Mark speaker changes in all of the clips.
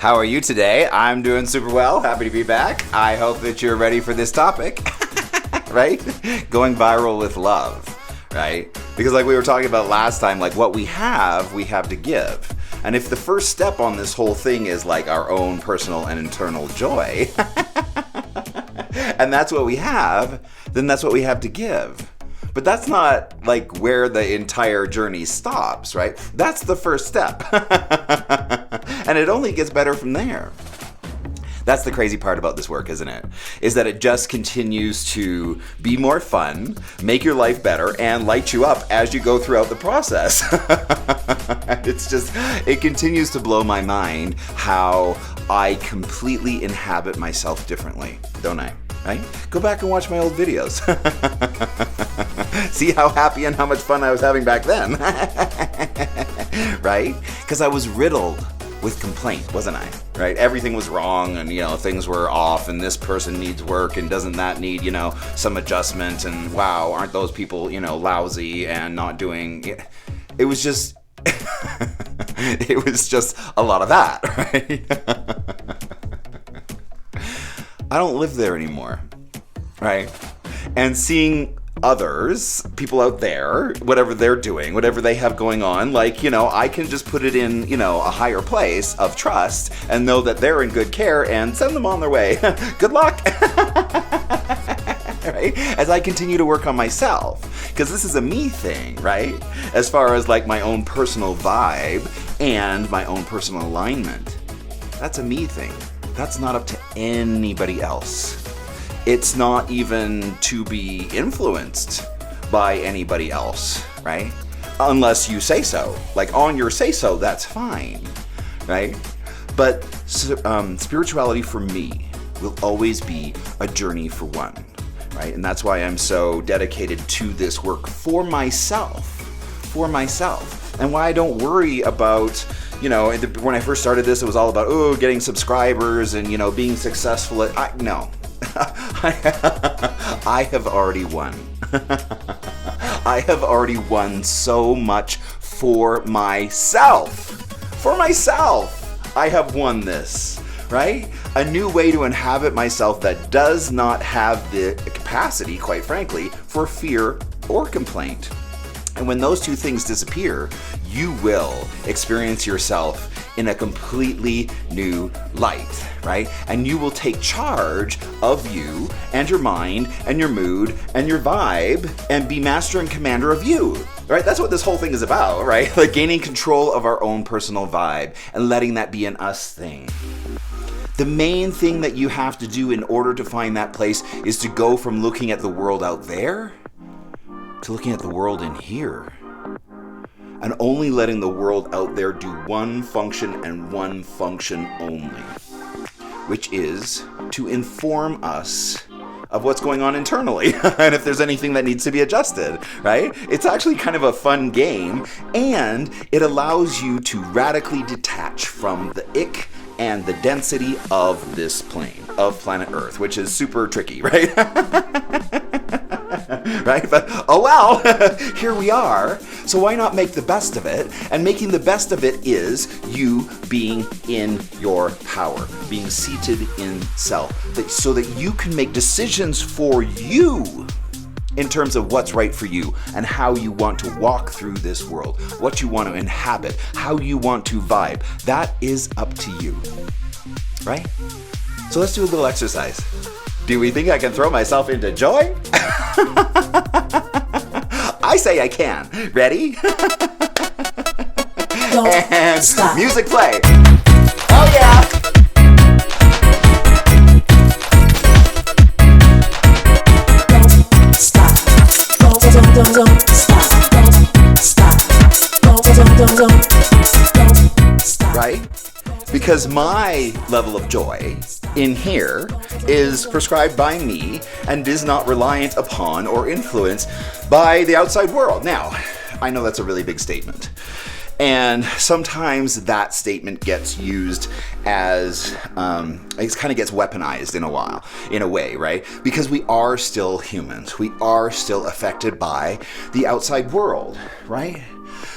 Speaker 1: How are you today? I'm doing super well. Happy to be back. I hope that you're ready for this topic, right? Going viral with love, right? Because like we were talking about last time, like what we have to give. And if the first step on this whole thing is like our own personal and internal joy, and that's what we have, then that's what we have to give. But that's not like where the entire journey stops, right? That's the first step. And it only gets better from there. That's the crazy part about this work, isn't it? Is that it just continues to be more fun, make your life better, and light you up as you go throughout the process. It continues to blow my mind how I completely inhabit myself differently, don't I? Right? Go back and watch my old videos. See how happy and how much fun I was having back then. Right? Because I was riddled with complaint, wasn't I? Right? Everything was wrong and, things were off and this person needs work and doesn't that need, some adjustment and wow, aren't those people, lousy and not doing... It was just... it was just a lot of that, right? I don't live there anymore, right? And seeing others, people out there, whatever they're doing, whatever they have going on, I can just put it in, a higher place of trust and know that they're in good care and send them on their way. Good luck. Right? As I continue to work on myself, because this is a me thing, right? As far as like my own personal vibe and my own personal alignment. That's a me thing. That's not up to anybody else. It's not even to be influenced by anybody else, right? Unless you say so. Like on your say so, that's fine, right? But spirituality for me will always be a journey for one, right? And that's why I'm so dedicated to this work for myself. And why I don't worry about, when I first started this, it was all about, getting subscribers and, being successful at, no. I have already won. I have already won so much for myself. For myself, I have won this, right? A new way to inhabit myself that does not have the capacity, quite frankly, for fear or complaint. And when those two things disappear, you will experience yourself in a completely new light, right? And you will take charge of you and your mind and your mood and your vibe and be master and commander of you, right? That's what this whole thing is about, right? Like gaining control of our own personal vibe and letting that be an us thing. The main thing that you have to do in order to find that place is to go from looking at the world out there to looking at the world in here. And only letting the world out there do one function and one function only, which is to inform us of what's going on internally and if there's anything that needs to be adjusted, right? It's actually kind of a fun game, and it allows you to radically detach from the ick and the density of this plane, of planet Earth, which is super tricky, right? Right? But, oh well, here we are. So why not make the best of it? And making the best of it is you being in your power, being seated in self, so that you can make decisions for you in terms of what's right for you and how you want to walk through this world, what you want to inhabit, how you want to vibe. That is up to you, right? So let's do a little exercise. Do we think I can throw myself into joy? I say I can. Ready? And stop. Music play. Oh yeah. Don't stop. Don't stop. Right? Because my level of joy in here is prescribed by me and is not reliant upon or influenced by the outside world. Now, I know that's a really big statement. And sometimes that statement gets used as, it kind of gets weaponized in a way, right? Because we are still humans. We are still affected by the outside world, right?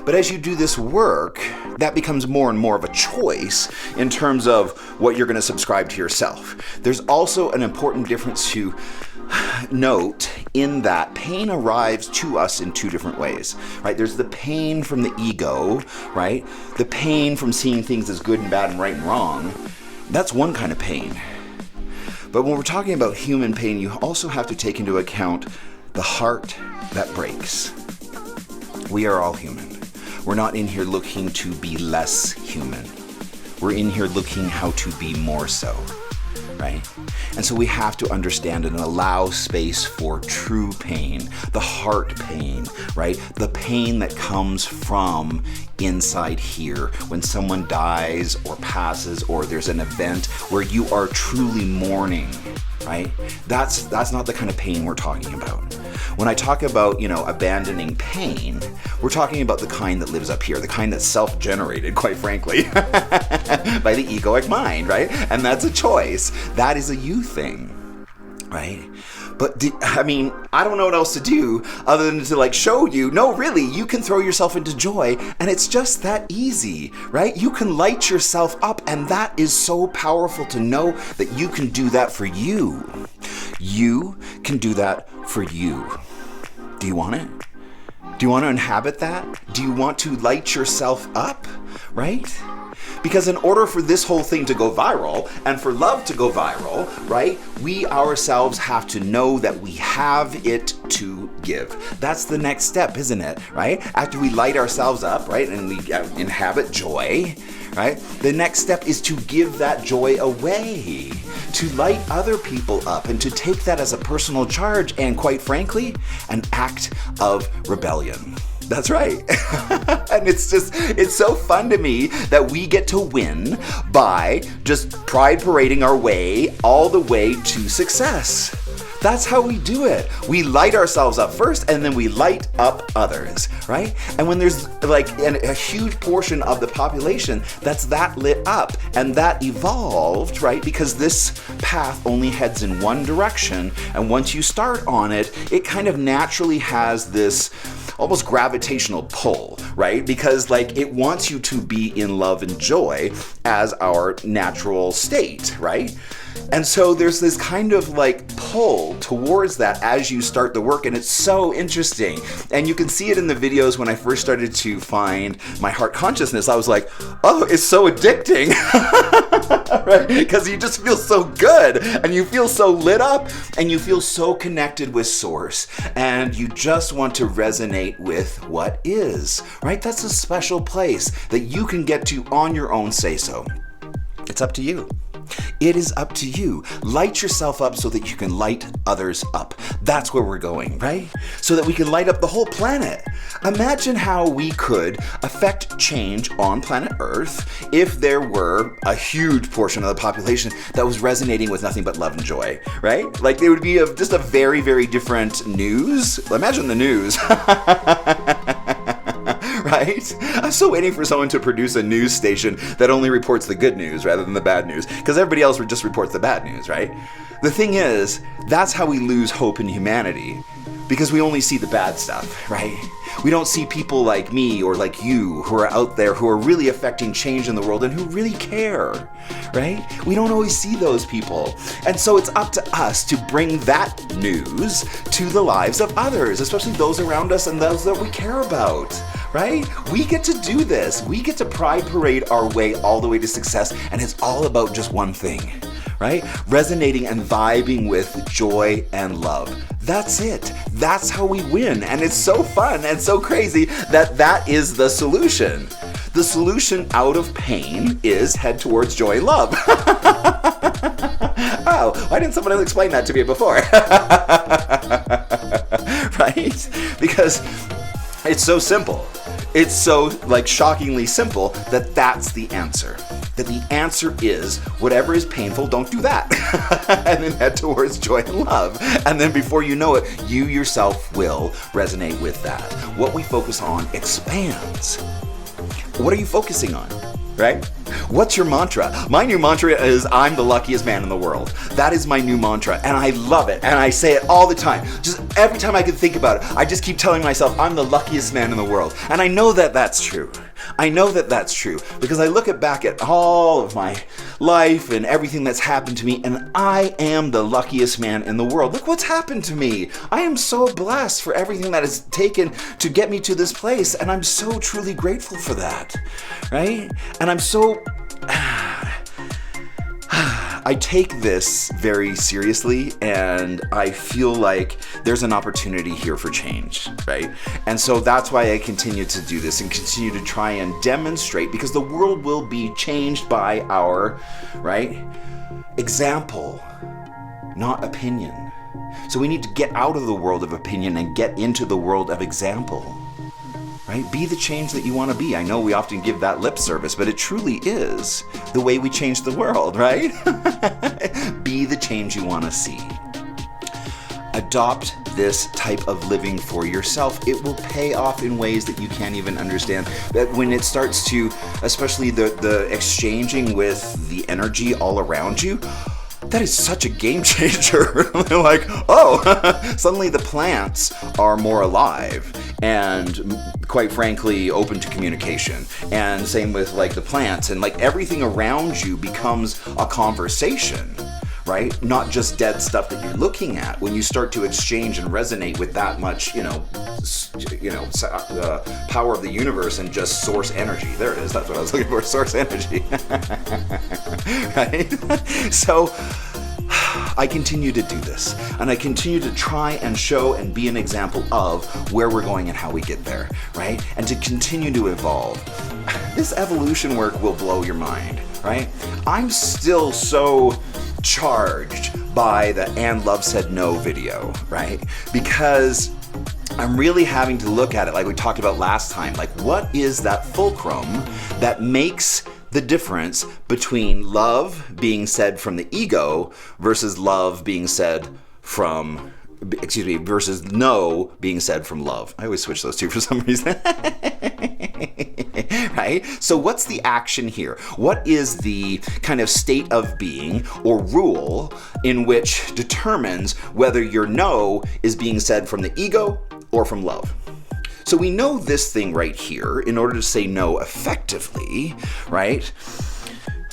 Speaker 1: But as you do this work, that becomes more and more of a choice in terms of what you're going to subscribe to yourself. There's also an important difference to note in that pain arrives to us in two different ways, right? There's the pain from the ego, right? The pain from seeing things as good and bad and right and wrong. That's one kind of pain. But when we're talking about human pain, you also have to take into account the heart that breaks. We are all human. We're not in here looking to be less human. We're in here looking how to be more so, right? And so we have to understand and allow space for true pain, the heart pain, right? The pain that comes from inside here when someone dies or passes or there's an event where you are truly mourning, right? That's not the kind of pain we're talking about. When I talk about, abandoning pain, we're talking about the kind that lives up here, the kind that's self-generated, quite frankly, by the egoic mind, right? And that's a choice. That is a you thing, right? But I don't know what else to do other than to show you, no, really, you can throw yourself into joy, and it's just that easy, right? You can light yourself up, and that is so powerful to know that you can do that for you. You can do that for you. Do you want it? Do you want to inhabit that? Do you want to light yourself up, right? Because in order for this whole thing to go viral and for love to go viral, right, we ourselves have to know that we have it to give. That's the next step, isn't it, right? After we light ourselves up, right, and we inhabit joy, right, the next step is to give that joy away, to light other people up and to take that as a personal charge and, quite frankly, an act of rebellion. That's right. And it's so fun to me that we get to win by just pride parading our way all the way to success. That's how we do it. We light ourselves up first, and then we light up others, right? And when there's a huge portion of the population that's that lit up and that evolved, right? Because this path only heads in one direction, and once you start on it, it kind of naturally has this almost gravitational pull, right? Because it wants you to be in love and joy as our natural state, right? And so there's this kind of pull towards that as you start the work, and it's so interesting. And you can see it in the videos. When I first started to find my heart consciousness, I was like, oh, it's so addicting, right? Because you just feel so good, and you feel so lit up, and you feel so connected with Source, and you just want to resonate with what is, right? That's a special place that you can get to on your own say-so. It's up to you. It is up to you. Light yourself up so that you can light others up. That's where we're going, right? So that we can light up the whole planet. Imagine how we could affect change on planet Earth if there were a huge portion of the population that was resonating with nothing but love and joy, right? It would be just a very, very different news. Imagine the news. Right? I'm still waiting for someone to produce a news station that only reports the good news rather than the bad news, because everybody else just reports the bad news, right? The thing is, that's how we lose hope in humanity, because we only see the bad stuff, right? We don't see people like me or like you who are out there who are really affecting change in the world and who really care, right? We don't always see those people. And so it's up to us to bring that news to the lives of others, especially those around us and those that we care about, right? We get to do this. We get to pride parade our way all the way to success, and it's all about just one thing, right? Resonating and vibing with joy and love. That's it. That's how we win. And it's so fun and so crazy that is the solution. The solution out of pain is head towards joy and love. Oh, why didn't someone else explain that to me before? Right? Because it's so simple. It's so shockingly simple that's the answer. That the answer is whatever is painful, don't do that. And then head towards joy and love. And then before you know it, you yourself will resonate with that. What we focus on expands. What are you focusing on? right? What's your mantra? My new mantra is I'm the luckiest man in the world. That is my new mantra, and I love it, and I say it all the time. Just every time I can think about it, I just keep telling myself I'm the luckiest man in the world. And I know that that's true. I know that that's true because I look back at all of my life and everything that's happened to me, and I am the luckiest man in the world. Look what's happened to me. I am so blessed for everything that has taken to get me to this place, and I'm so truly grateful for that, right? And I'm so... I take this very seriously, and I feel like there's an opportunity here for change, right? And so that's why I continue to do this and continue to try and demonstrate, because the world will be changed by our, right, example, not opinion. So we need to get out of the world of opinion and get into the world of example. Right? Be the change that you want to be. I know we often give that lip service, but it truly is the way we change the world, right? Be the change you want to see. Adopt this type of living for yourself. It will pay off in ways that you can't even understand. That when it starts to, especially the exchanging with the energy all around you, that is such a game changer. Like, oh, suddenly the plants are more alive and, quite frankly, open to communication. And same with like the plants, and like everything around you becomes a conversation, right? Not just dead stuff that you're looking at. When you start to exchange and resonate with that much, power of the universe and just source energy. There it is. That's what I was looking for. Source energy. Right? So I continue to do this, and I continue to try and show and be an example of where we're going and how we get there, right? And to continue to evolve. This evolution work will blow your mind, right? I'm still so charged by the And Love Said No video, right? Because I'm really having to look at it like we talked about last time. Like, what is that fulcrum that makes the difference between love being said from the ego versus love being said from, versus no being said from love? I always switch those two for some reason. Right? So what's the action here? What is the kind of state of being or rule in which determines whether your no is being said from the ego or from love? So we know this thing right here, in order to say no effectively, right,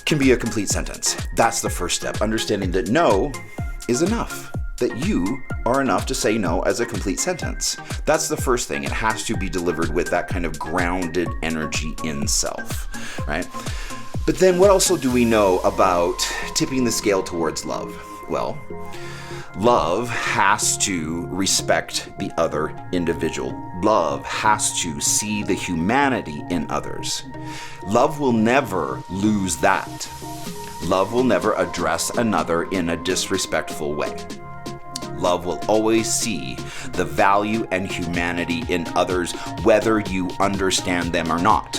Speaker 1: can be a complete sentence. That's the first step, understanding that no is enough, that you are enough to say no as a complete sentence. That's the first thing. It has to be delivered with that kind of grounded energy in self, right? But then what also do we know about tipping the scale towards love? Well, love has to respect the other individual. Love has to see the humanity in others. Love will never lose that. Love will never address another in a disrespectful way. Love will always see the value and humanity in others, whether you understand them or not.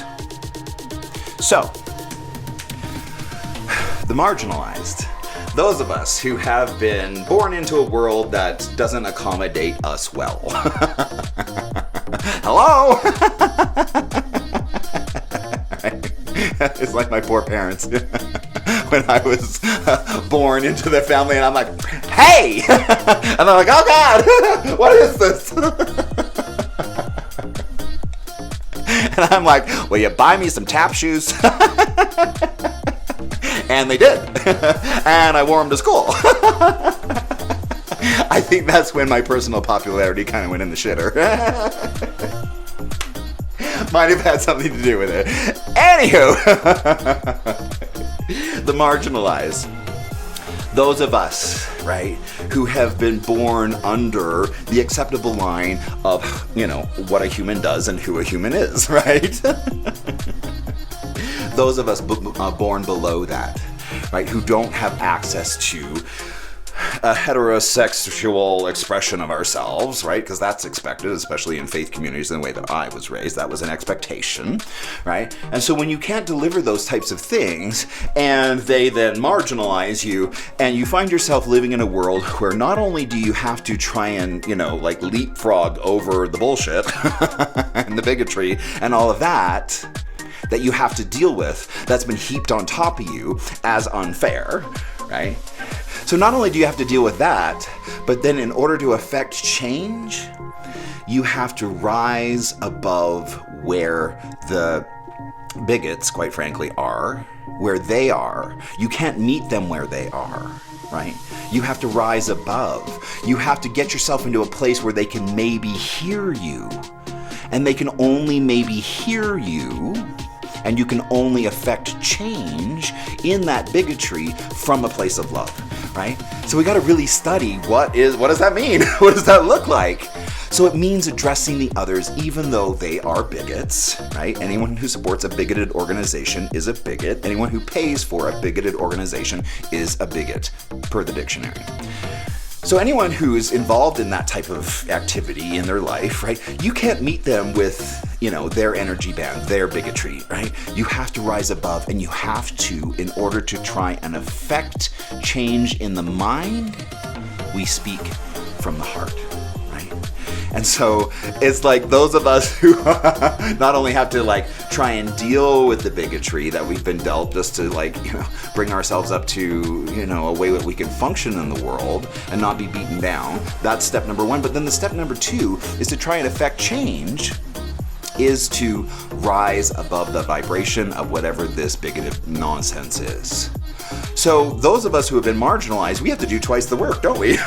Speaker 1: So, the marginalized. Those of us who have been born into a world that doesn't accommodate us well. Hello? It's like my poor parents. When I was born into their family, and I'm like, hey! And they're like, oh God, what is this? And I'm like, will you buy me some tap shoes? And they did. And I wore them to school. I think that's when my personal popularity kind of went in the shitter. Might have had something to do with it. Anywho, the marginalized. Those of us, right, who have been born under the acceptable line of, what a human does and who a human is, right? Those of us born below that, right, who don't have access to a heterosexual expression of ourselves, right? Because that's expected, especially in faith communities, in the way that I was raised. That was an expectation, right? And so when you can't deliver those types of things, and they then marginalize you, and you find yourself living in a world where not only do you have to try and, like leapfrog over the bullshit and the bigotry and all of that you have to deal with, that's been heaped on top of you as unfair, right? So not only do you have to deal with that, but then in order to affect change, you have to rise above where the bigots, quite frankly, are, where they are. You can't meet them where they are, right? You have to rise above. You have to get yourself into a place where they can maybe hear you. And they can only maybe hear you, and you can only affect change in that bigotry from a place of love, right? So we got to really study what does that mean? What does that look like? So it means addressing the others even though they are bigots, right? Anyone who supports a bigoted organization is a bigot. Anyone who pays for a bigoted organization is a bigot, per the dictionary. So anyone who is involved in that type of activity in their life, right, you can't meet them with, their energy band, their bigotry, right? You have to rise above, and you have to, in order to try and affect change in the mind, we speak from the heart, right? And so it's like those of us who not only have to try and deal with the bigotry that we've been dealt just to bring ourselves up to, a way that we can function in the world and not be beaten down. That's step number one. But then the step number two is to try and affect change, is to rise above the vibration of whatever this bigoted nonsense is. So those of us who have been marginalized, we have to do twice the work, don't we?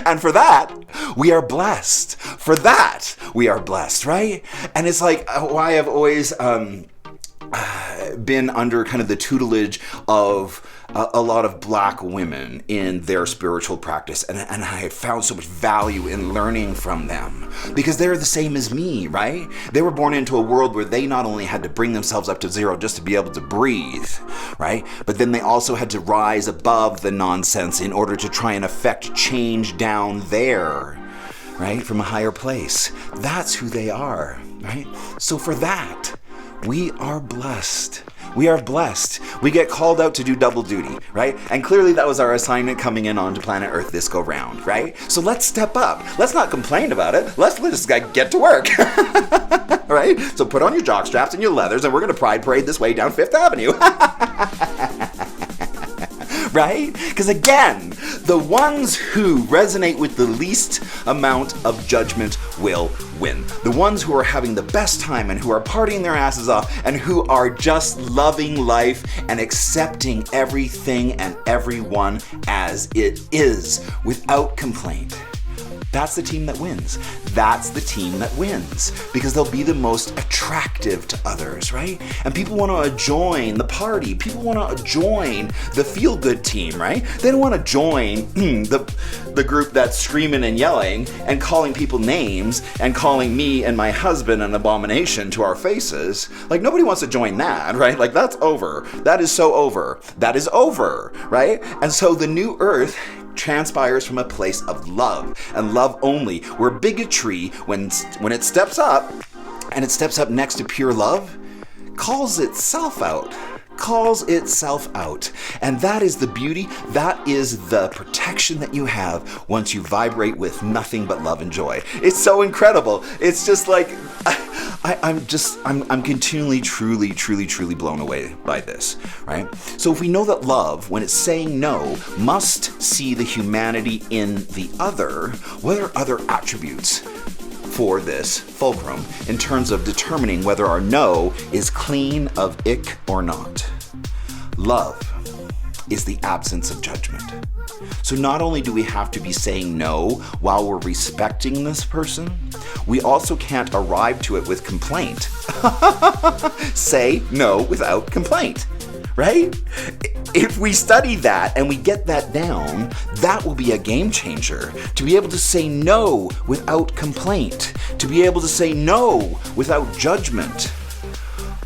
Speaker 1: And for that, we are blessed. For that, we are blessed, right? And it's why I've always been under kind of the tutelage of a lot of Black women in their spiritual practice, and I have found so much value in learning from them because they're the same as me, right? They were born into a world where they not only had to bring themselves up to zero just to be able to breathe, right? But then they also had to rise above the nonsense in order to try and affect change down there, right? From a higher place. That's who they are, right? So for that, we are blessed. We are blessed. We get called out to do double duty, right? And clearly that was our assignment coming in onto planet Earth this go round, right? So let's step up. Let's not complain about it. Let's just get to work, right? So put on your jock straps and your leathers, and we're going to pride parade this way down Fifth Avenue. Right? Because again, the ones who resonate with the least amount of judgment will win. The ones who are having the best time and who are partying their asses off and who are just loving life and accepting everything and everyone as it is without complaint. That's the team that wins. That's the team that wins because they'll be the most attractive to others, right? And people want to join the party. People want to join the feel-good team, right? They don't want to join the group that's screaming and yelling and calling people names and calling me and my husband an abomination to our faces. Nobody wants to join that, right? That's over. That is so over. That is over, right? And so the new earth transpires from a place of love and love only, where bigotry, when it steps up, and it steps up next to pure love, calls itself out. And that is the beauty, that is the protection that you have once you vibrate with nothing but love and joy. It's so incredible. It's just I'm continually, truly blown away by this, right? So if we know that love, when it's saying no, must see the humanity in the other, what are other attributes for this fulcrum in terms of determining whether our no is clean of ick or not? Love is the absence of judgment. So not only do we have to be saying no while we're respecting this person, we also can't arrive to it with complaint. Say no without complaint, right? If we study that and we get that down, that will be a game changer. To be able to say no without complaint, to be able to say no without judgment.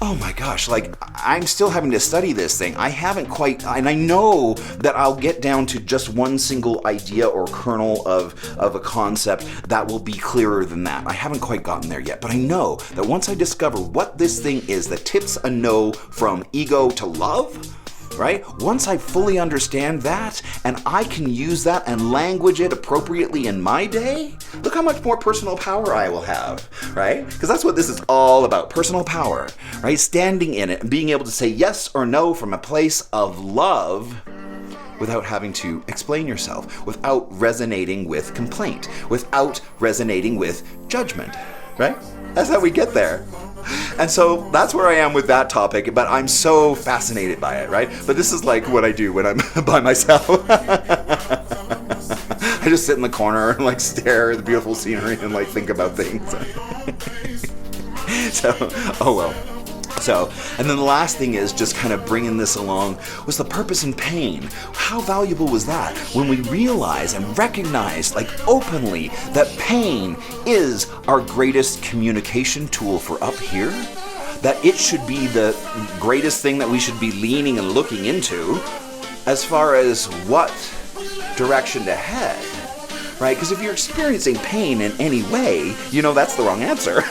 Speaker 1: oh my gosh, like I'm still having to study this thing. I haven't quite, and I know that I'll get down to just one single idea or kernel of a concept that will be clearer than that. I haven't quite gotten there yet, but I know that once I discover what this thing is that tips a no from ego to love, right? Once I fully understand that and I can use that and language it appropriately in my day, look how much more personal power I will have, right? Because that's what this is all about, personal power, right? Standing in it and being able to say yes or no from a place of love without having to explain yourself, without resonating with complaint, without resonating with judgment, right? That's how we get there. And so that's where I am with that topic, but I'm so fascinated by it, right? But this is like what I do when I'm by myself. I just sit in the corner and like stare at the beautiful scenery and like think about things. So, oh well. So, and then the last thing is just kind of bringing this along was the purpose in pain. How valuable was that when we realize and recognize, like openly, that pain is our greatest communication tool for up here? That it should be the greatest thing that we should be leaning and looking into as far as what direction to head, right? Because if you're experiencing pain in any way, you know that's the wrong answer.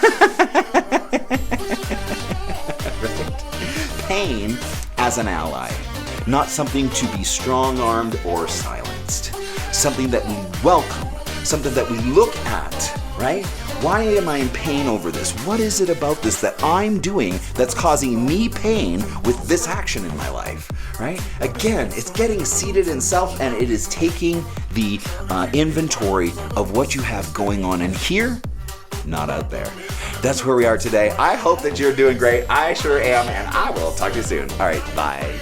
Speaker 1: Pain as an ally, not something to be strong-armed or silenced. Something that we welcome, something that we look at, right? Why am I in pain over this? What is it about this that I'm doing that's causing me pain with this action in my life, right? Again, it's getting seated in self and it is taking the inventory of what you have going on in here, not out there. That's where we are today. I hope that you're doing great. I sure am, and I will talk to you soon. All right, bye.